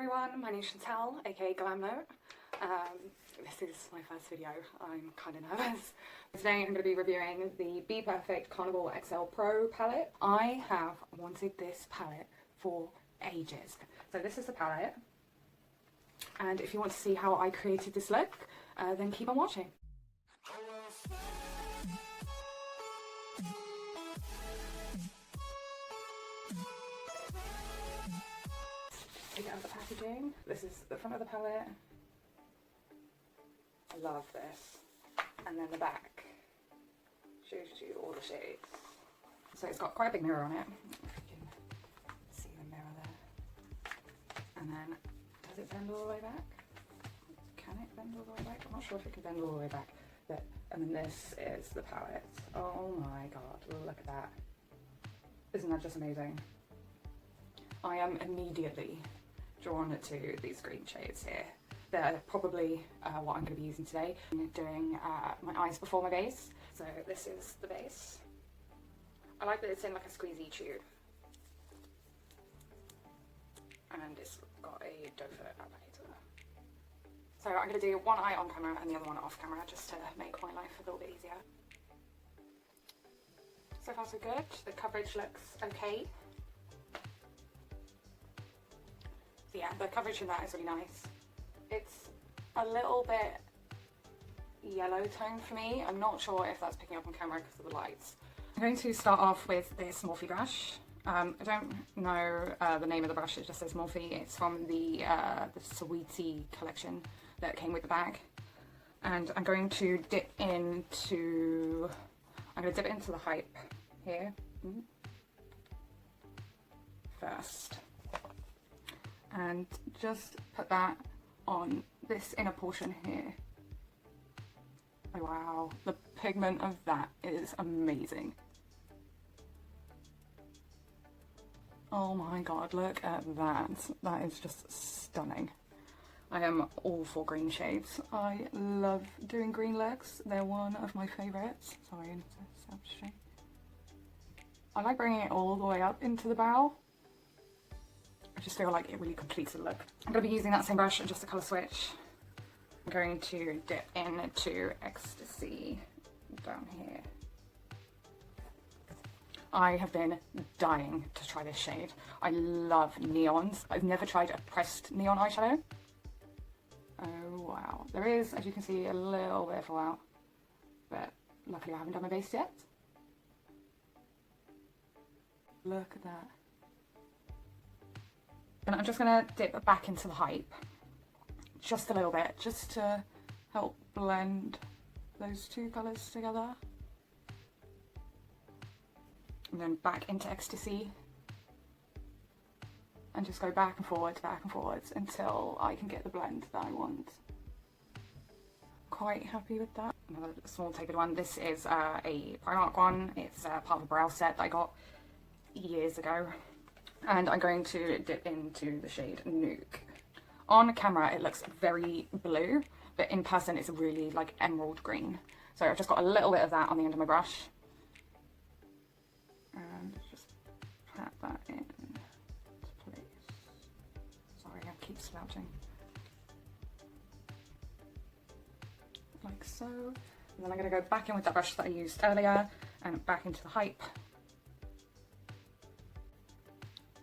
everyone, my name's Chantelle, aka Glamnote. This is my first video, I'm kind of nervous. Today I'm going to be reviewing the bPerfect Carnival XL Pro Palette. I have wanted this palette for ages. So this is the palette, and if you want to see how I created this look, then keep on watching. Take out the packaging. This is the front of the palette. I love this. And then the back shows you all the shades. So it's got quite a big mirror on it. If you can see the mirror there. And then, does it bend all the way back? Can it bend all the way back? I'm not sure if it can bend all the way back. But, and then this is the palette. Oh my god, look at that. Isn't that just amazing? I am immediately drawn to these green shades here. They're probably what I'm going to be using today. I'm doing my eyes before my base. So this is the base. I like that it's in like a squeezy tube. And it's got a doe foot applicator. So I'm going to do one eye on camera and the other one off camera just to make my life a little bit easier. So far so good. The coverage looks okay. So yeah, the coverage in that is really nice. It's a little bit yellow tone for me. I'm not sure if that's picking up on camera because of the lights. I'm going to start off with this Morphe brush. I don't know the name of the brush, it just says Morphe. It's from the Sweetie collection that came with the bag. And I'm going to dip into the hype here first. And just put that on this inner portion here. Oh wow, the pigment of that is amazing. Oh my god, look at that. That is just stunning. I am all for green shades. I love doing green looks. They're one of my favourites. Sorry, it's straight. I like bringing it all the way up into the brow. I just feel like it really completes the look. I'm going to be using that same brush and just a colour switch. I'm going to dip into Ecstacy down here. I have been dying to try this shade. I love neons. I've never tried a pressed neon eyeshadow. Oh wow. There is, as you can see, a little bit of fallout, but luckily I haven't done my base yet. Look at that. And I'm just going to dip back into the hype, just a little bit, just to help blend those two colours together. And then back into Ecstacy. And just go back and forwards until I can get the blend that I want. Quite happy with that. Another small tapered one. This is a Primark one. It's part of a brow set that I got years ago. And I'm going to dip into the shade Nuke. On camera it looks very blue, but in person it's really like emerald green. So I've just got a little bit of that on the end of my brush. And just pat that in place. Sorry, I keep slouching. Like so. And then I'm going to go back in with that brush that I used earlier and back into the hype.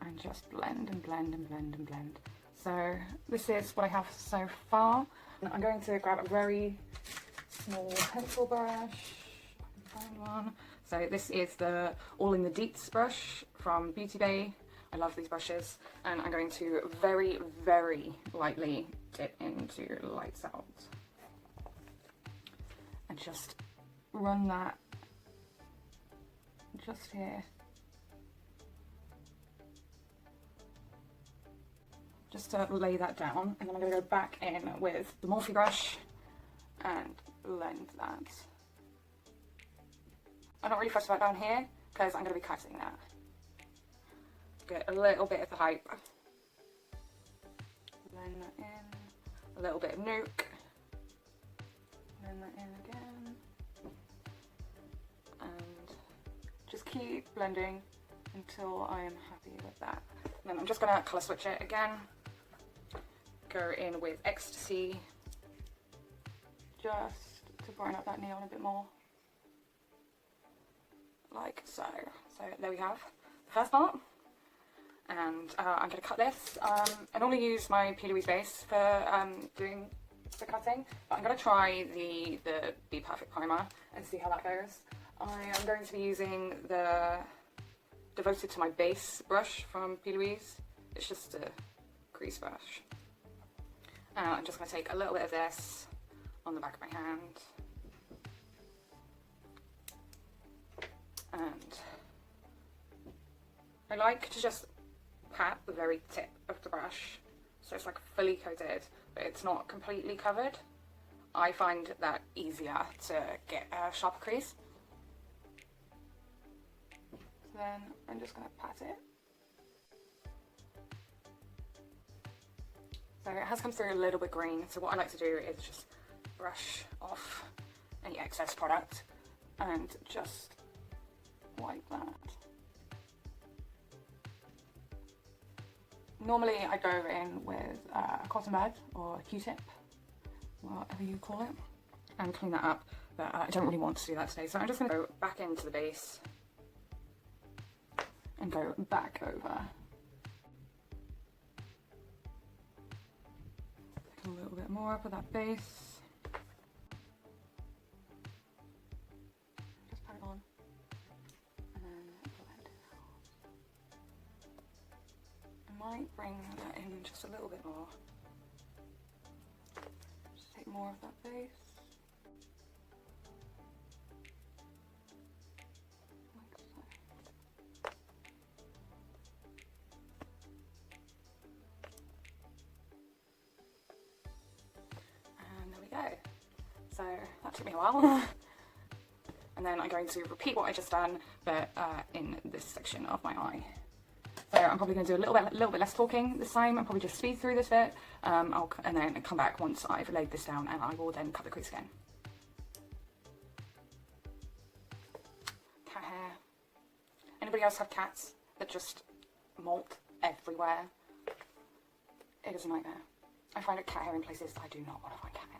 And just blend and blend and blend and blend. So this is what I have so far. I'm going to grab a very small pencil brush. I can find one. So this is the All in the Deeps brush from Beauty Bay. I love these brushes. And I'm going to very, very lightly dip into Lights Out. And just run that just here. Just to lay that down, and then I'm going to go back in with the Morphe brush and blend that. I'm not really fussed about down here because I'm going to be cutting that. Get a little bit of the hype. Blend that in. A little bit of Nuke. Blend that in again. And just keep blending until I am happy with that. And then I'm just going to colour switch it again. go in with Ecstacy, just to brighten up that neon a bit more, like so. So there we have the first part, and I'm going to cut this. I normally use my P. Louise base for doing the cutting, but I'm going to try the bPerfect primer and see how that goes. I am going to be using the Devoted to My Base brush from P. Louise. It's just a crease brush. I'm just going to take a little bit of this on the back of my hand, and I like to just pat the very tip of the brush so it's like fully coated, but it's not completely covered. I find that easier to get a sharper crease. So then I'm just going to pat it. So it has come through a little bit green, so what I like to do is just brush off any excess product and just like that. Normally I go in with a cotton bud or a Q-tip, whatever you call it, and clean that up, but I don't really want to do that today, so I'm just going to go back into the base and go back over. A little bit more up of that base. Just pat it on and then blend it out. I might bring that in just a little bit more. Just take more of that base. So that took me a while. And then I'm going to repeat what I just done, but in this section of my eye. So I'm probably going to do a little bit less talking this time. I'll probably just speed through this bit, and then come back once I've laid this down, and I will then cut the crease again. Cat hair. Anybody else have cats that just molt everywhere? It is a nightmare. I find cat hair in places I do not want to find cat hair.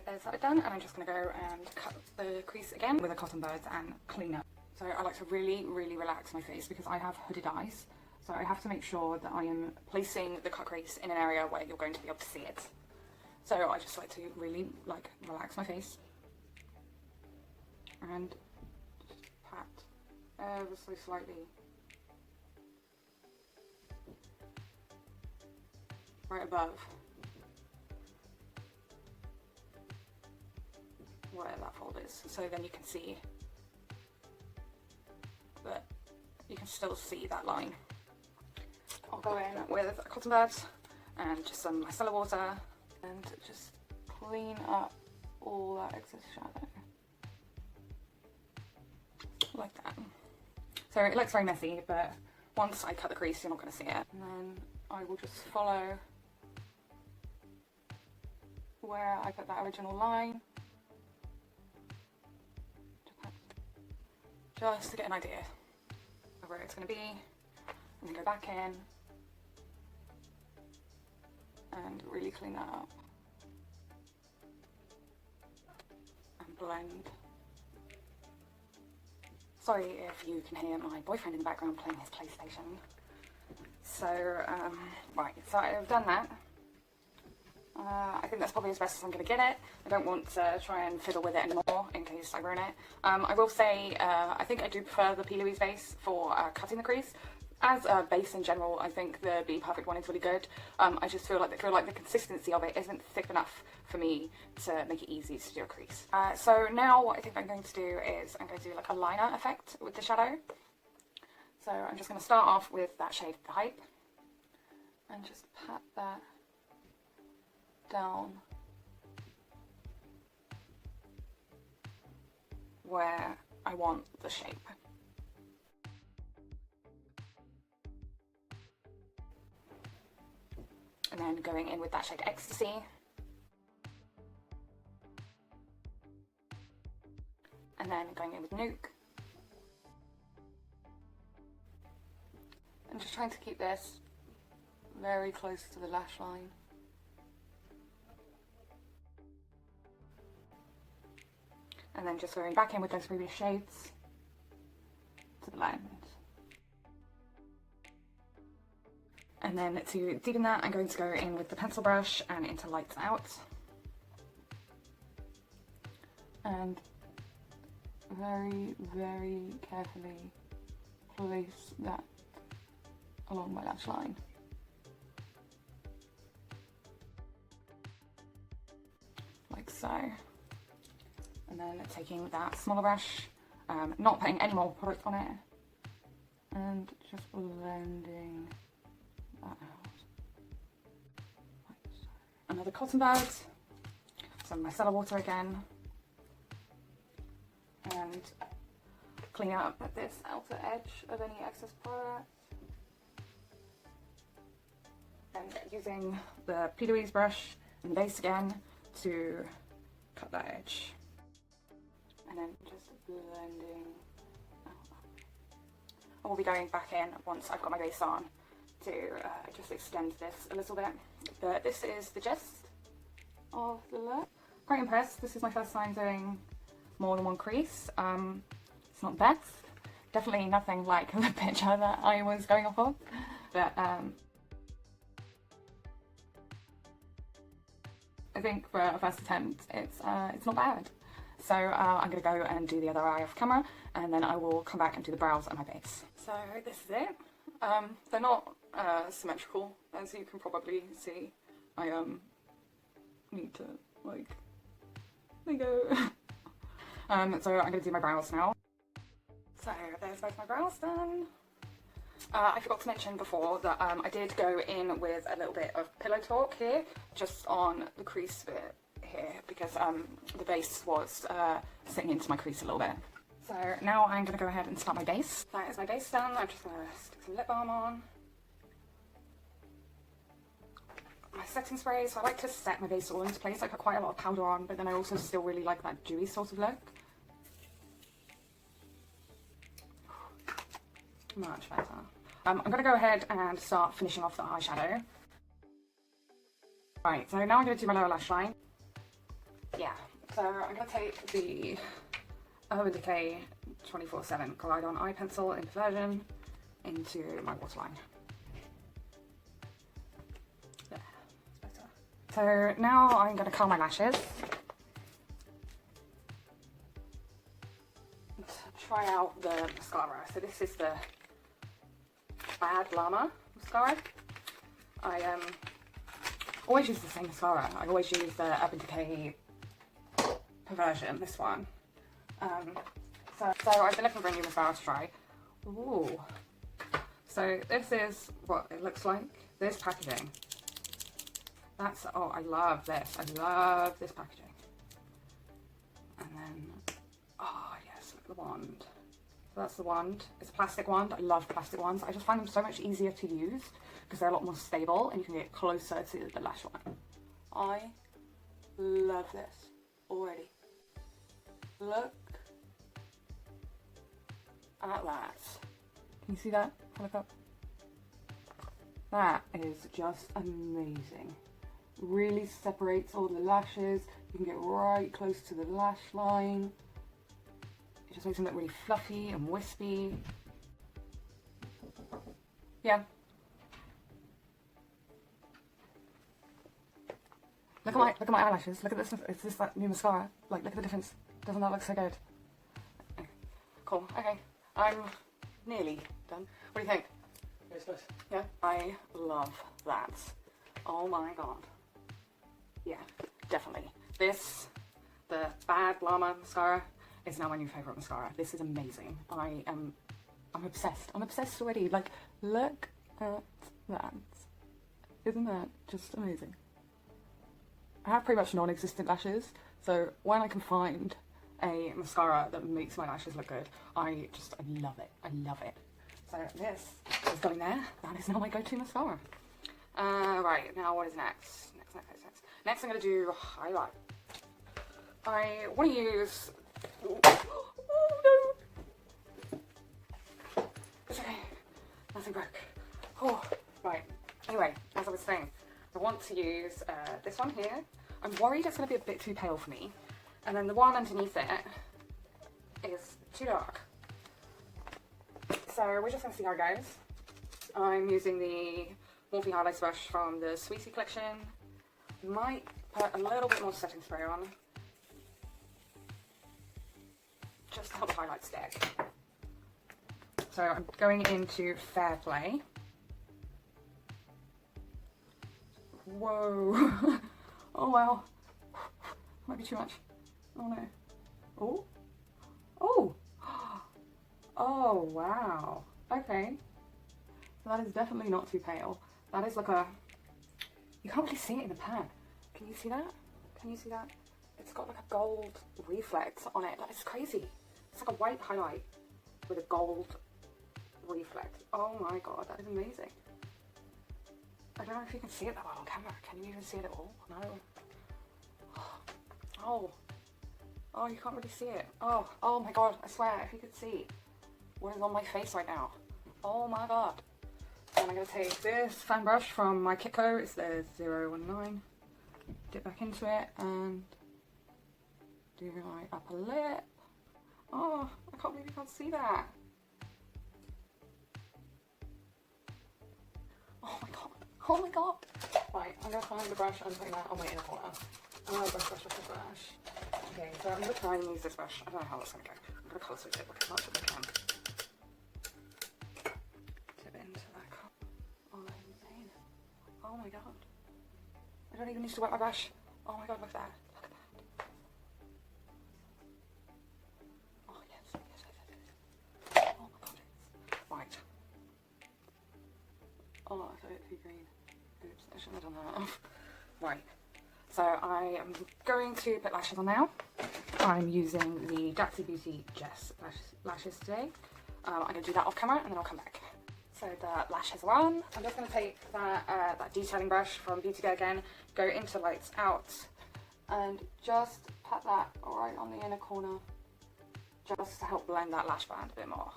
There's that done, and I'm just going to go and cut the crease again with a cotton bud and clean up. So I like to really relax my face because I have hooded eyes, so I have to make sure that I am placing the cut crease in an area where you're going to be able to see it. So I just like to really relax my face and just pat ever so slightly right above where that fold is, so then you can see that you can still see that line. I'll go in with a cotton bud and just some micellar water and just clean up all that excess shadow like that. So it looks very messy, but once I cut the crease you're not going to see it. And then I will just follow where I put that original line, just to get an idea of where it's going to be, and then go back in and really clean that up and blend. Sorry if you can hear my boyfriend in the background playing his PlayStation. So right, so I've done that. I think that's probably as best as I'm going to get it. I don't want to try and fiddle with it anymore in case I ruin it. I will say I think I do prefer the P. Louise base for cutting the crease. As a base in general, I think the bPerfect one is really good. I just feel like the consistency of it isn't thick enough for me to make it easy to do a crease. So now what I think I'm going to do is I'm going to do like a liner effect with the shadow. So I'm just going to start off with that shade The Hype and just pat that down where I want the shape. and then going in with that shade Ecstasy. And then going in with Nuke. And just trying to keep this very close to the lash line. And then just going back in with those previous shades to the lens. And then to deepen that, I'm going to go in with the pencil brush and into Lights Out. And very, very carefully place that along my lash line. Like so. And then taking that smaller brush, not putting any more product on it, and just blending that out. Like so. Another cotton bud, some micellar water again, and clean up this outer edge of any excess product. And using the P. Louise brush and the base again to cut that edge. And then just blending out. I will be going back in once I've got my base on to just extend this a little bit. But this is the gist of the look. Quite impressed. This is my first time doing more than one crease. It's not the best. Definitely nothing like the picture that I was going off of. But I think for a first attempt, it's not bad. So I'm going to go and do the other eye off camera, and then I will come back and do the brows and my base. So this is it. They're not symmetrical, as you can probably see. I need to, like, there you go. So I'm going to do my brows now. So there's both my brows done. I forgot to mention before that I did go in with a little bit of Pillow Talk here, just on the crease bit here, because the base was sitting into my crease a little bit. So now I'm going to go ahead and start my base. That is my base done. I'm just going to stick some lip balm on. My setting spray, so I like to set my base all into place. I put quite a lot of powder on, but then I also still really like that dewy sort of look. Much better. I'm going to go ahead and start finishing off the eyeshadow. Right, so now I'm going to do my lower lash line. Yeah, so I'm going to take the Decay 24/7 Glide On Eye Pencil in Perversion into my waterline. There, that's better. So now I'm going to curl my lashes. Try out the mascara. So this is the Bad Llama Mascara. I always use the same mascara. I always use the Decay Perversion, this one. So I've been looking for a new mascara to try. Ooh. So this is what it looks like. This packaging. That's, oh, I love this. I love this packaging. And then, oh yes, look at the wand. So that's the wand. It's a plastic wand. I love plastic wands. I just find them so much easier to use because they're a lot more stable and you can get closer to the lash line. I love this already. Look at that. Can you see that? Look up. That is just amazing. Really separates all the lashes. You can get right close to the lash line. It just makes them look really fluffy and wispy. Yeah. Look at my eyelashes. Look at this. It's this like new mascara. Like, look at the difference. Doesn't that look so good? Okay. Cool. Okay. I'm nearly done. What do you think? It's nice. Yeah. I love that. Oh my god. Yeah. Definitely. This, the Bad Llama Mascara, is now my new favourite mascara. This is amazing. I'm obsessed. I'm obsessed already. Like, look at that. Isn't that just amazing? I have pretty much non-existent lashes, so when I can find a mascara that makes my lashes look good, I love it. I love it. So this is going there. That is now my go-to mascara. Right, now what is next? Next I'm going to do highlight. I want to use... Oh no! It's okay. Nothing broke. Oh, right. Anyway, as I was saying, I want to use this one here. I'm worried it's going to be a bit too pale for me. And then the one underneath it is too dark. So we're just going to see how it goes. I'm using the Morphe Highlights brush from the Sweetie collection. Might put a little bit more setting spray on. Just to help the highlights stick. So I'm going into Fairplay. Whoa. Oh wow. Might be too much. Oh no. Oh. Oh. Oh wow. Okay. So that is definitely not too pale. That is like a... You can't really see it in the pan. Can you see that? Can you see that? It's got like a gold reflex on it. That is crazy. It's like a white highlight with a gold reflex. Oh my god, that is amazing. I don't know if you can see it that well on camera. Can you even see it at all? No. Oh. Oh, you can't really see it. Oh, oh my god, I swear, if you could see what is on my face right now. Oh my god. And I'm going to take this fan brush from my Kitco. It's the 019. Dip back into it and do my upper lip. Oh, I can't believe you can't see that. Oh my god. Oh my god. Right, I'm going to find the brush and put that on my inner corner. Oh, brush. Okay, so I'm going to try and use this brush. I don't know how that's going to go. I'm going to colour switch it as much as I can. Dip into that cup. Oh, that's insane. Oh my god. I don't even need to wet my brush. Oh my god, look at that. Look at that. Oh yes. Oh my god. Right. Oh, I thought it was too green. Oops, I shouldn't have done that. Right. So I am going to put lashes on now. I'm using the Daxie Beauty Jess lashes today. I'm going to do that off camera and then I'll come back. So the lashes are on. I'm just going to take that detailing brush from Beauty Go again, go into lights out, and just pat that right on the inner corner, just to help blend that lash band a bit more.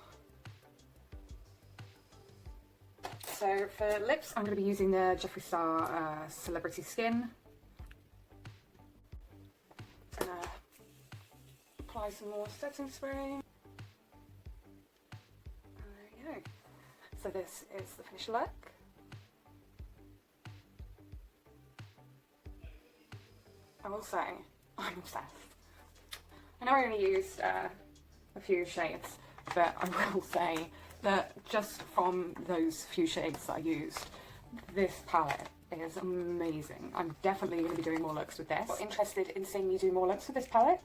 So for lips, I'm going to be using the Jeffree Star Celebrity Skin. Just going to apply some more setting spray. There you go. So this is the finished look. I will say, I'm obsessed. I know I only used a few shades, but I will say that just from those few shades that I used, this palette is amazing. I'm definitely going to be doing more looks with this. If you're interested in seeing me do more looks with this palette,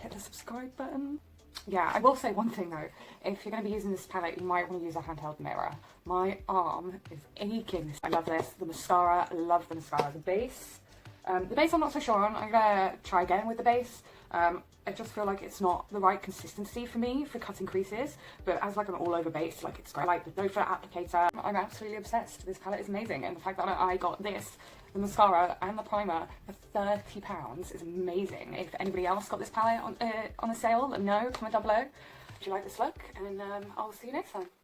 hit the subscribe button. Yeah, I will say one thing though, if you're going to be using this palette, you might want to use a handheld mirror. My arm is aching. I love this. The mascara, I love the mascara. The base I'm not so sure on. I'm going to try again with the base. I just feel like it's not the right consistency for me for cutting creases, but as like an all over base, like it's great. Like the no fat applicator, I'm absolutely obsessed. This palette is amazing, and the fact that I got this, the mascara and the primer for £30 is amazing. If anybody else got this palette on a sale, let me know, comment down below. Do you like this look? And I'll see you next time.